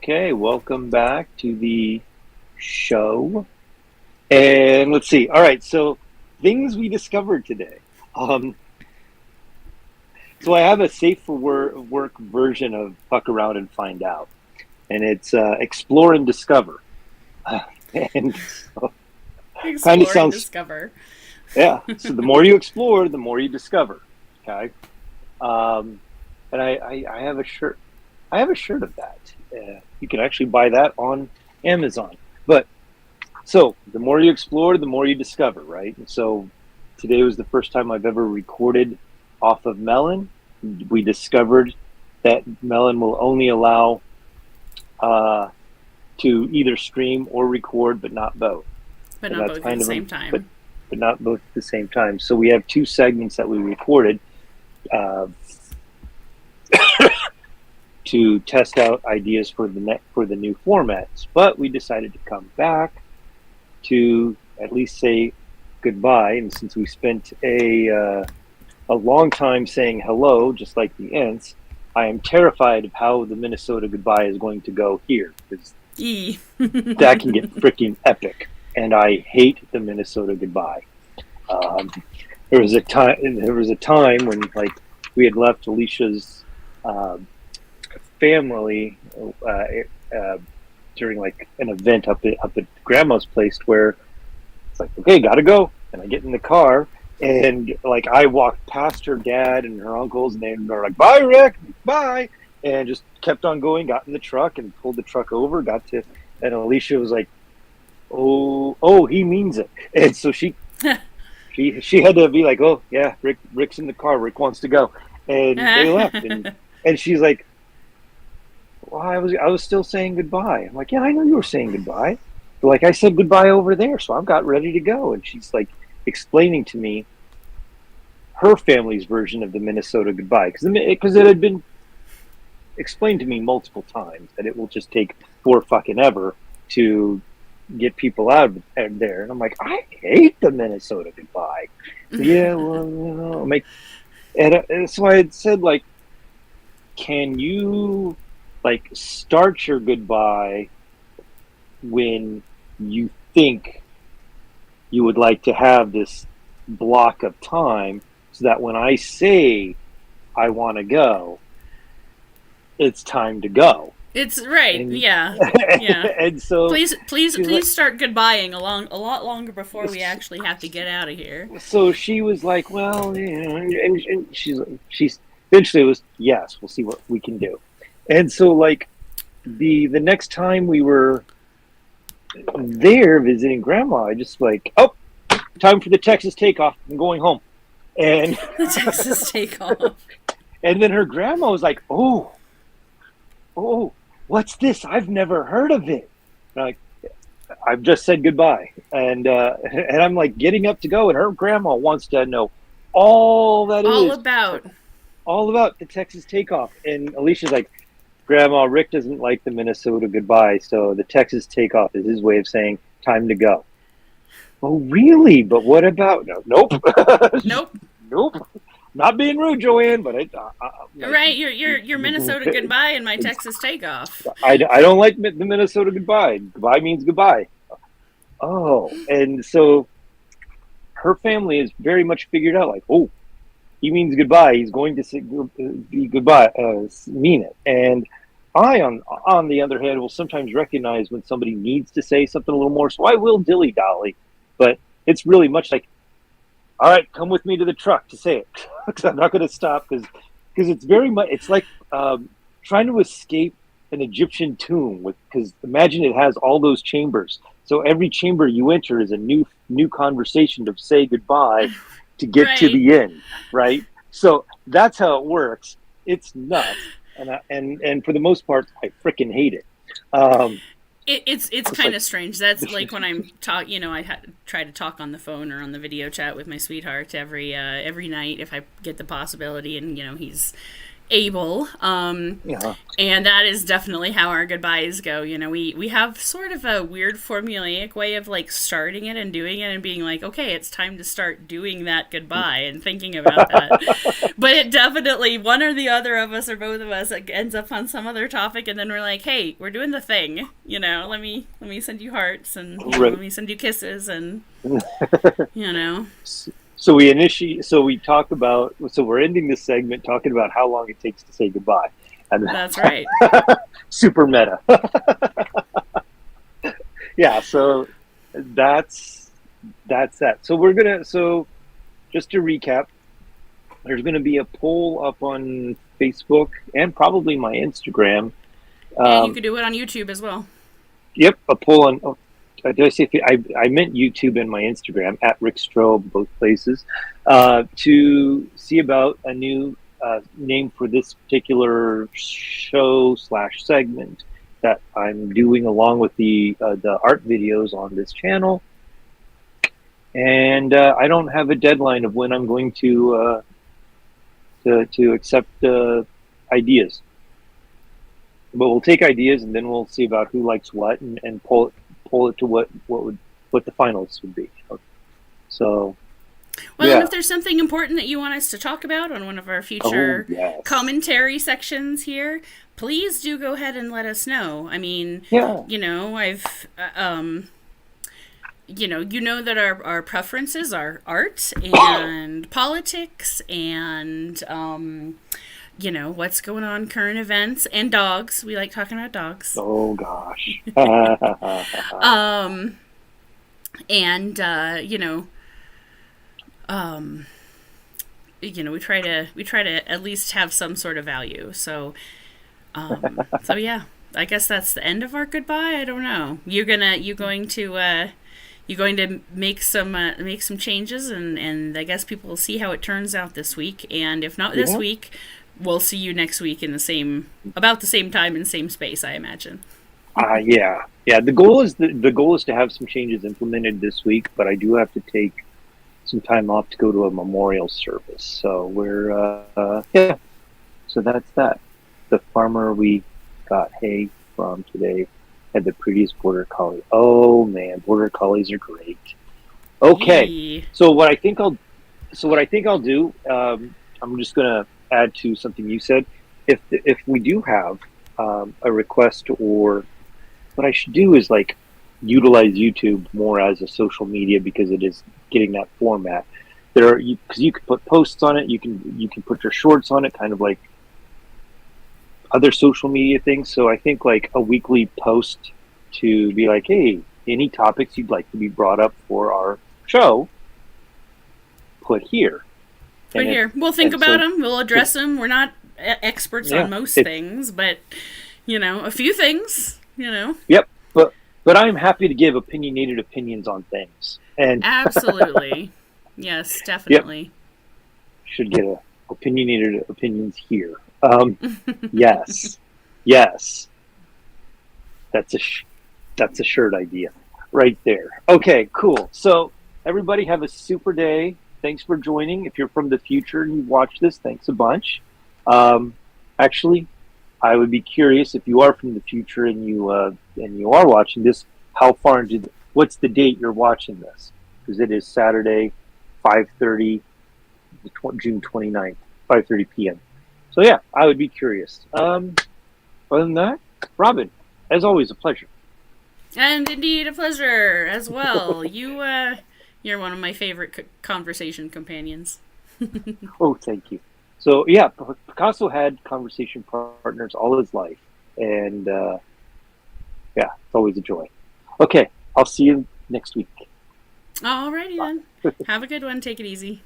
Okay, welcome back to the show. And let's see. All right, so things we discovered today. Um, so I have a safe for work version of Fuck Around and Find Out, and it's explore and discover. And so, kind of Explore and sounds, discover. yeah. So the more you explore, the more you discover. Okay. Um, and I have a shirt. I have a shirt of that. You can actually buy that on Amazon. But so the more you explore, the more you discover, right? And so today was the first time I've ever recorded off of Melon. We discovered that Melon will only allow uh, to either stream or record, but not both. But So not that's both at kind the of same but time. but not both at the same time. So we have two segments that we recorded uh, to test out ideas for the new formats. But we decided to come back to at least say goodbye. And since we spent a long time saying hello, just like the Ents, I am terrified of how the Minnesota goodbye is going to go here because E. that can get freaking epic. And I hate the Minnesota goodbye. Um, there was a time. There was a time when we had left Alicia's uh, family uh, during an event up at Grandma's place where it's like, okay, gotta go. And I get in the car and I walked past her dad and her uncles and they're like, bye, Rick, bye. And just kept on going, got in the truck and pulled the truck over, and Alicia was like, oh, he means it. And so she had to be like, oh yeah, Rick's in the car. Rick wants to go. And they left and she's like, well, I was still saying goodbye. I'm like, yeah, I know you were saying goodbye. But I said goodbye over there, so I've got ready to go. And she's like explaining to me her family's version of the Minnesota goodbye because it had been explained to me multiple times that it will just take for fucking ever to get people out of there. And I'm like, I hate the Minnesota goodbye. Yeah, well, and so I had said can you start your goodbye when you think you would like to have this block of time so that when I say I want to go, it's time to go. It's right. And Yeah. Yeah. and so Please start goodbying a lot longer before we actually have to get out of here. so she was like, well, and she's eventually it was yes, we'll see what we can do. And so the next time we were there visiting grandma, I just time for the Texas takeoff. I'm going home. And The Texas takeoff. and then her grandma was like, oh, what's this? I've never heard of it. And I've just said goodbye. And I'm getting up to go, and her grandma wants to know all that All is about. all about the Texas takeoff. And Alicia's like, Grandma, Rick doesn't like the Minnesota goodbye, so the Texas takeoff is his way of saying time to go. Oh, really? But what about? No, nope, Nope. nope. Not being rude, Joanne, but Right. Your Minnesota goodbye and my Texas takeoff. I don't like the Minnesota goodbye. Goodbye means goodbye. Oh, and so her family is very much figured out. Oh, he means goodbye. He's going to say, be goodbye, mean it. And I, on the other hand, will sometimes recognize when somebody needs to say something a little more. So I will dilly dally, but it's really much like, all right, come with me to the truck to say it, because I'm not going to stop because it's very much it's like trying to escape an Egyptian tomb because imagine it has all those chambers. So every chamber you enter is a new conversation to say goodbye to get to Right. the end, right? So that's how it works. It's nuts, and for the most part, I freaking hate it. Um, It's kind of strange. That's like when I'm try to talk on the phone or on the video chat with my sweetheart every night if I get the possibility, and able. Yeah. And that is definitely how our goodbyes go. You know, we have sort of a weird formulaic way of like starting it and doing it and being like, okay, it's time to start doing that goodbye and thinking about that. But it definitely, one or the other of us or both of us ends up on some other topic, and then we're like, hey, we're doing the thing. You know, let me send you hearts, and you know, Right. let me send you kisses, and you know. So we talk about, so we're ending this segment talking about how long it takes to say goodbye. And That's right. super meta. Yeah, so that's that. So just to recap, there's gonna be a poll up on Facebook and probably my Instagram. And you Um, could do it on YouTube as well. yep, a poll on. Oh, did I say? I meant YouTube and my Instagram at Rick Strobe, both places, to see about a new name for this particular show slash segment that I'm doing along with the art videos on this channel. And I don't have a deadline of when I'm going to accept ideas, but we'll take ideas and then we'll see about who likes what and pull it to what the finalists would be. So Well, and yeah. if there's something important that you want us to talk about on one of our Oh future yes. commentary sections here, please do go ahead and let us know. I mean, Yeah. you know, you know that our preferences are art and politics and, you know, what's going on, current events, and dogs. We like talking about dogs. Oh gosh. Um, and, you know, we try to at least have some sort of value. So yeah, I guess that's the end of our goodbye. I don't know. You going to make some changes, and I guess people will see how it turns out this week. And if not this Yeah. week, we'll see you next week in about the same time and same space, I imagine. Yeah. The goal is to have some changes implemented this week, but I do have to take some time off to go to a memorial service. So we're yeah. So that's that. The farmer we got hay from today had the prettiest border collie. Oh man, border collies are great. Okay, Yee. so what I think I'll do, I'm just gonna add to something you said. If we do have a request, or what I should do is like utilize YouTube more as a social media because it is getting that format. Because you can put posts on it, you can put your shorts on it, kind of like other social media things. So I think like a weekly post to be like, hey, any topics you'd like to be brought up for our show, put here. Right And here, we'll think and about so them. We'll address them. We're not experts yeah, on most it, things, but you know, a few things. You know, yep. But I'm happy to give opinionated opinions on things, and absolutely. Yes, yep, definitely. should get opinionated opinions here. Yes, yes, that's that's a shirt idea right there. Okay, cool. So everybody have a super day. Thanks for joining. If you're from the future and you watch this, thanks a bunch. Actually, I would be curious if you are from the future and you are watching this. How far into what's the date you're watching this? Because it is Saturday, 5:30, June 29th, 5:30 p.m. So yeah, I would be curious. Other than that, Robin, as always, a pleasure. And indeed, a pleasure as well. You're one of my favorite conversation companions. Oh, thank you. So yeah, Picasso had conversation partners all his life, and yeah, it's always a joy. Okay, I'll see you next week. Alrighty then. Bye. Have a good one. Take it easy.